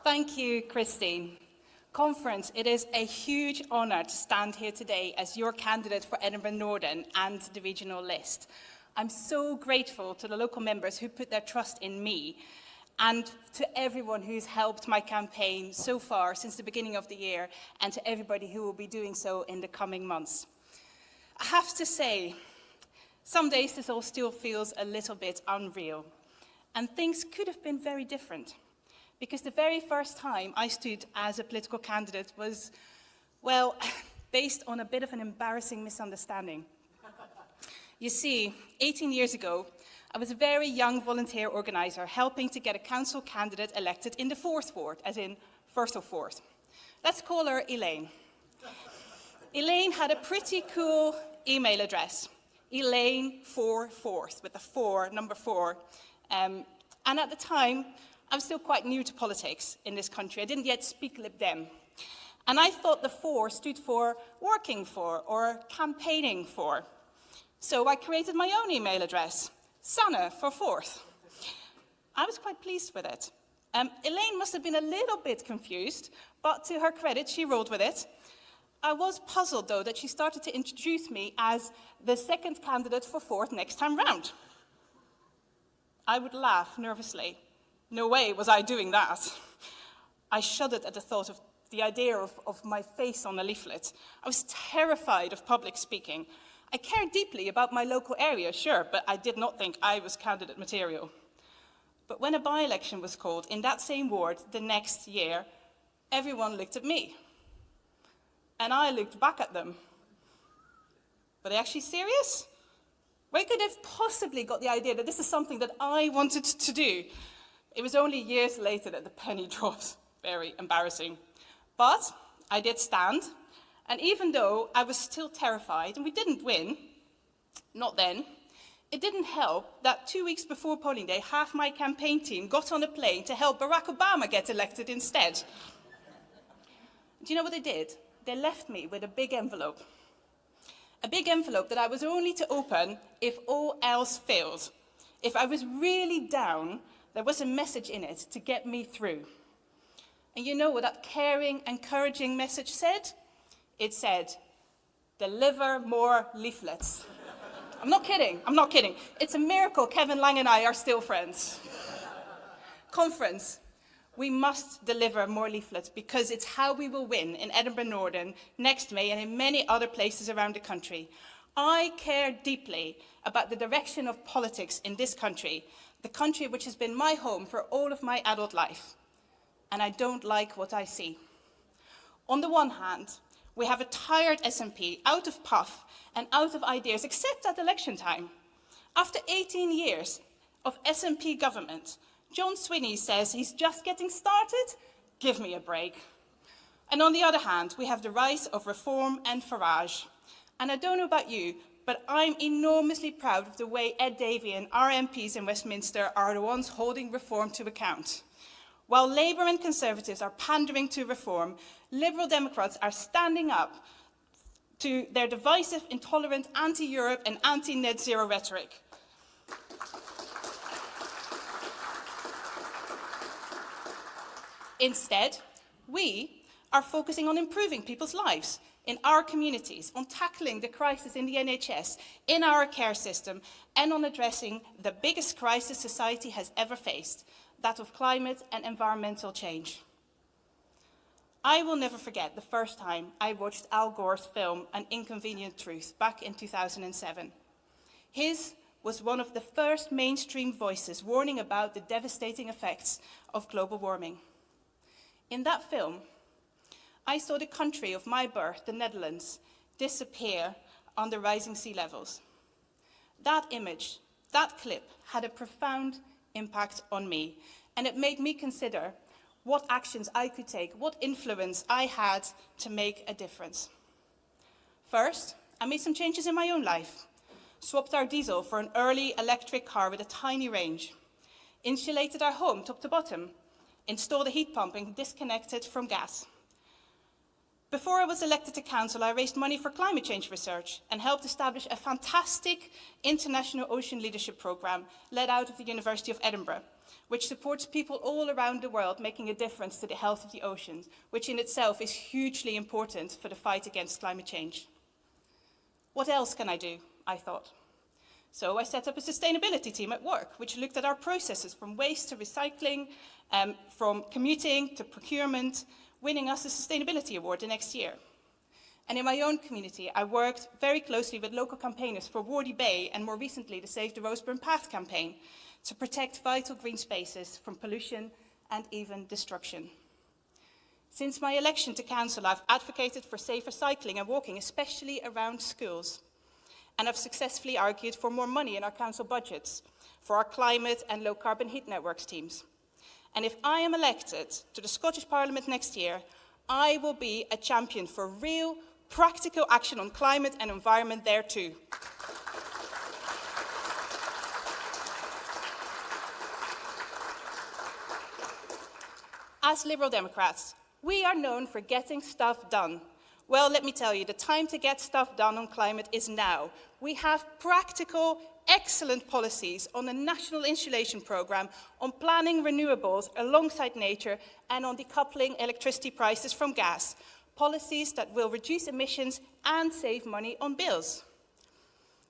Thank you, Christine. Conference, it is a huge honour to stand here today as your candidate for Edinburgh Northern and the regional list. I'm so grateful to the local members who put their trust in me and to everyone who's helped my campaign so far since the beginning of the year, and to everybody who will be doing so in the coming months. I have to say, some days this all still feels a little bit unreal, and things could have been very different, because the very first time I stood as a political candidate was, well, based on a bit of an embarrassing misunderstanding. You see, 18 years ago, I was a very young volunteer organiser helping to get a council candidate elected in the 4th ward, as in 1st or 4th. Let's call her Elaine. Elaine had a pretty cool email address, Elaine4Fourth, with the 4, number 4. And at the time, I was still quite new to politics in this country. I didn't yet speak Lib Dem. And I thought the 4 stood for working for or campaigning for. So I created my own email address, Sanne for 4th. I was quite pleased with it. Elaine must have been a little bit confused, but to her credit, she rolled with it. I was puzzled, though, that she started to introduce me as the second candidate for 4th next time round. I would laugh nervously. No way was I doing that. I shuddered at the thought of the idea of my face on a leaflet. I was terrified of public speaking. I cared deeply about my local area, sure, but I did not think I was candidate material. But when a by-election was called in that same ward the next year, everyone looked at me. And I looked back at them. Were they actually serious? Where could they have possibly got the idea that this is something that I wanted to do? It was only years later that the penny dropped. Very embarrassing. But I did stand. And even though I was still terrified, and we didn't win, not then, it didn't help that 2 weeks before polling day, half my campaign team got on a plane to help Barack Obama get elected instead. Do you know what they did? They left me with a big envelope. A big envelope that I was only to open if all else failed. If I was really down, there was a message in it to get me through. And you know what that caring, encouraging message said? It said, deliver more leaflets. I'm not kidding. It's a miracle Kevin Lang and I are still friends. Conference, we must deliver more leaflets because it's how we will win in Edinburgh Northern next May and in many other places around the country. I care deeply about the direction of politics in this country, the country which has been my home for all of my adult life. And I don't like what I see. On the one hand, we have a tired SNP, out of puff and out of ideas, except at election time. After 18 years of SNP government, John Swinney says he's just getting started. Give me a break. And on the other hand, we have the rise of Reform and Farage. And I don't know about you, but I'm enormously proud of the way Ed Davey and our MPs in Westminster are the ones holding Reform to account. While Labour and Conservatives are pandering to Reform, Liberal Democrats are standing up to their divisive, intolerant, anti-Europe and anti-net zero rhetoric. Instead, we are focusing on improving people's lives in our communities, on tackling the crisis in the NHS, in our care system, and on addressing the biggest crisis society has ever faced, that of climate and environmental change. I will never forget the first time I watched Al Gore's film, An Inconvenient Truth, back in 2007. His was one of the first mainstream voices warning about the devastating effects of global warming. In that film, I saw the country of my birth, the Netherlands, disappear under rising sea levels. That image, that clip, had a profound impact on me, and it made me consider what actions I could take, what influence I had to make a difference. First, I made some changes in my own life. Swapped our diesel for an early electric car with a tiny range. Insulated our home top to bottom. Installed a heat pump and disconnected from gas. Before I was elected to council, I raised money for climate change research and helped establish a fantastic international ocean leadership program led out of the University of Edinburgh. which supports people all around the world making a difference to the health of the oceans, which in itself is hugely important for the fight against climate change. What else can I do? I thought. So I set up a sustainability team at work, which looked at our processes from waste to recycling, from commuting to procurement, winning us the Sustainability Award the next year. And in my own community, I worked very closely with local campaigners for Wardy Bay and more recently the Save the Roseburn Path campaign to protect vital green spaces from pollution and even destruction. Since my election to council, I've advocated for safer cycling and walking, especially around schools. And I've successfully argued for more money in our council budgets for our climate and low carbon heat networks teams. And if I am elected to the Scottish Parliament next year, I will be a champion for real, practical action on climate and environment there too. As Liberal Democrats, we are known for getting stuff done. Well, let me tell you, the time to get stuff done on climate is now. We have practical, excellent policies on the National Insulation Programme, on planning renewables alongside nature, and on decoupling electricity prices from gas. Policies that will reduce emissions and save money on bills.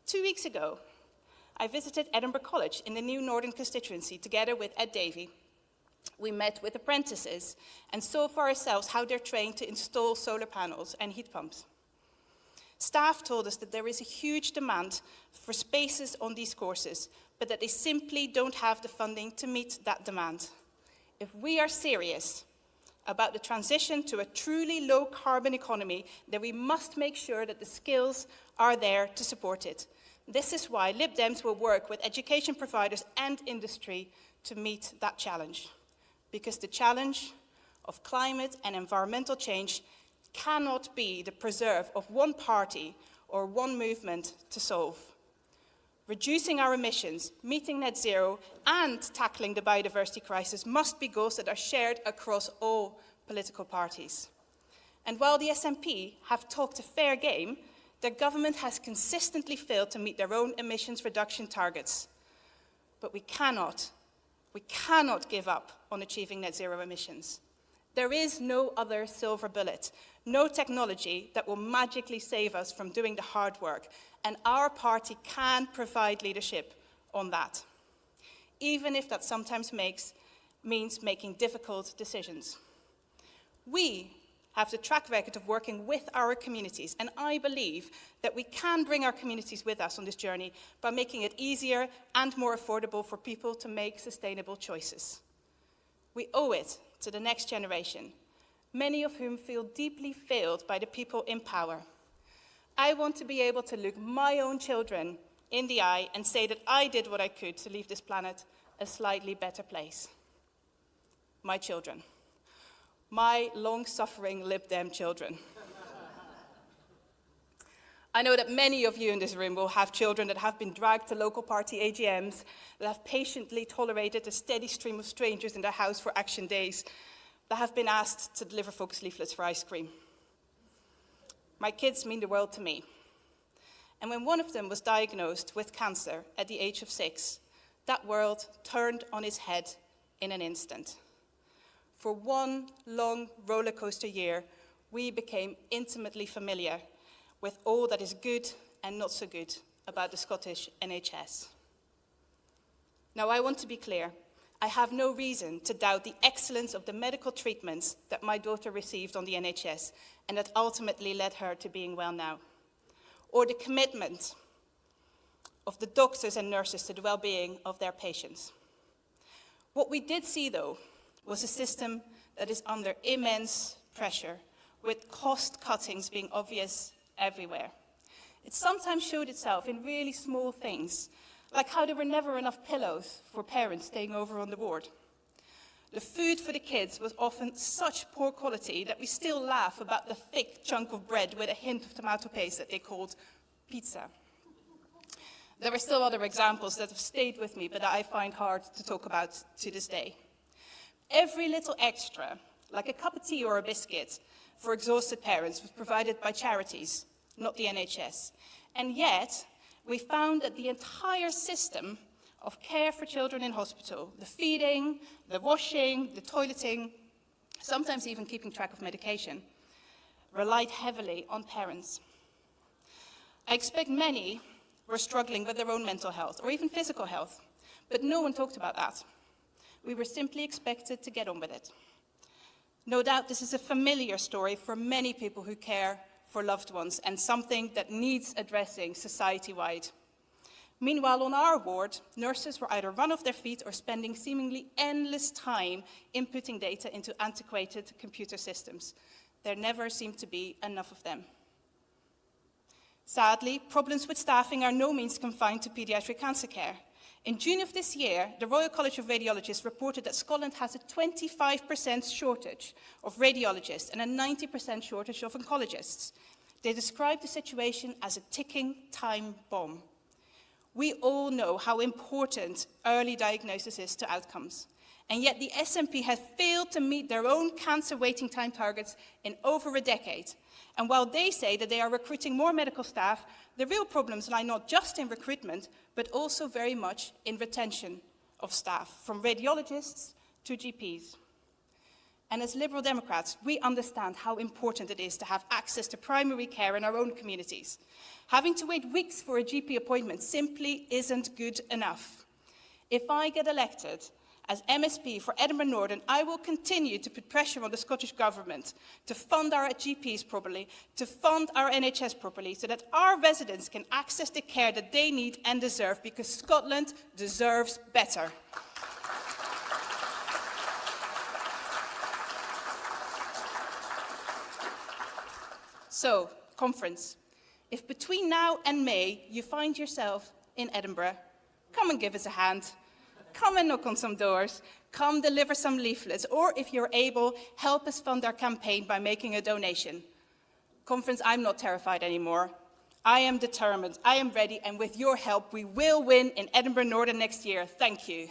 2 weeks ago, I visited Edinburgh College in the new Northern constituency together with Ed Davey. We met with apprentices and saw for ourselves how they're trained to install solar panels and heat pumps. Staff told us that there is a huge demand for spaces on these courses, but that they simply don't have the funding to meet that demand. If we are serious about the transition to a truly low-carbon economy, then we must make sure that the skills are there to support it. This is why Lib Dems will work with education providers and industry to meet that challenge. Because the challenge of climate and environmental change cannot be the preserve of one party or one movement to solve. Reducing our emissions, meeting net zero, and tackling the biodiversity crisis must be goals that are shared across all political parties. And while the SNP have talked a fair game, their government has consistently failed to meet their own emissions reduction targets. But we cannot give up on achieving net zero emissions. There is no other silver bullet, no technology that will magically save us from doing the hard work, and our party can provide leadership on that, even if that sometimes means making difficult decisions. We have the track record of working with our communities, and I believe that we can bring our communities with us on this journey by making it easier and more affordable for people to make sustainable choices. We owe it to the next generation, many of whom feel deeply failed by the people in power. I want to be able to look my own children in the eye and say that I did what I could to leave this planet a slightly better place. My children. My long-suffering Lib Dem children. I know that many of you in this room will have children that have been dragged to local party AGMs, that have patiently tolerated a steady stream of strangers in their house for action days, that have been asked to deliver focus leaflets for ice cream. My kids mean the world to me. And when one of them was diagnosed with cancer at the age of 6, that world turned on its head in an instant. For one long roller coaster year, we became intimately familiar with all that is good and not so good about the Scottish NHS. Now, I want to be clear. I have no reason to doubt the excellence of the medical treatments that my daughter received on the NHS and that ultimately led her to being well now, or the commitment of the doctors and nurses to the well-being of their patients. What we did see, though, was a system that is under immense pressure, with cost cuttings being obvious everywhere. It sometimes showed itself in really small things, like how there were never enough pillows for parents staying over on the ward. The food for the kids was often such poor quality that we still laugh about the thick chunk of bread with a hint of tomato paste that they called pizza. There are still other examples that have stayed with me, but that I find hard to talk about to this day. Every little extra, like a cup of tea or a biscuit, for exhausted parents was provided by charities, not the NHS. And yet, we found that the entire system of care for children in hospital, the feeding, the washing, the toileting, sometimes even keeping track of medication, relied heavily on parents. I expect many were struggling with their own mental health or even physical health, but no one talked about that. We were simply expected to get on with it. No doubt this is a familiar story for many people who care for loved ones and something that needs addressing society-wide. Meanwhile, on our ward, nurses were either run off their feet or spending seemingly endless time inputting data into antiquated computer systems. There never seemed to be enough of them. Sadly, problems with staffing are no means confined to paediatric cancer care. In June of this year, the Royal College of Radiologists reported that Scotland has a 25% shortage of radiologists and a 90% shortage of oncologists. They described the situation as a ticking time bomb. We all know how important early diagnosis is to outcomes, and yet the SNP has failed to meet their own cancer waiting time targets in over a decade. And while they say that they are recruiting more medical staff, the real problems lie not just in recruitment, but also very much in retention of staff, from radiologists to GPs. And as Liberal Democrats, we understand how important it is to have access to primary care in our own communities. Having to wait weeks for a GP appointment simply isn't good enough. If I get elected as MSP for Edinburgh Northern, I will continue to put pressure on the Scottish Government to fund our GPs properly, to fund our NHS properly, so that our residents can access the care that they need and deserve, because Scotland deserves better. So, conference, if between now and May you find yourself in Edinburgh, come and give us a hand. Come and knock on some doors, come deliver some leaflets, or if you're able, help us fund our campaign by making a donation. Conference, I'm not terrified anymore. I am determined, I am ready, and with your help, we will win in Edinburgh Northern next year. Thank you.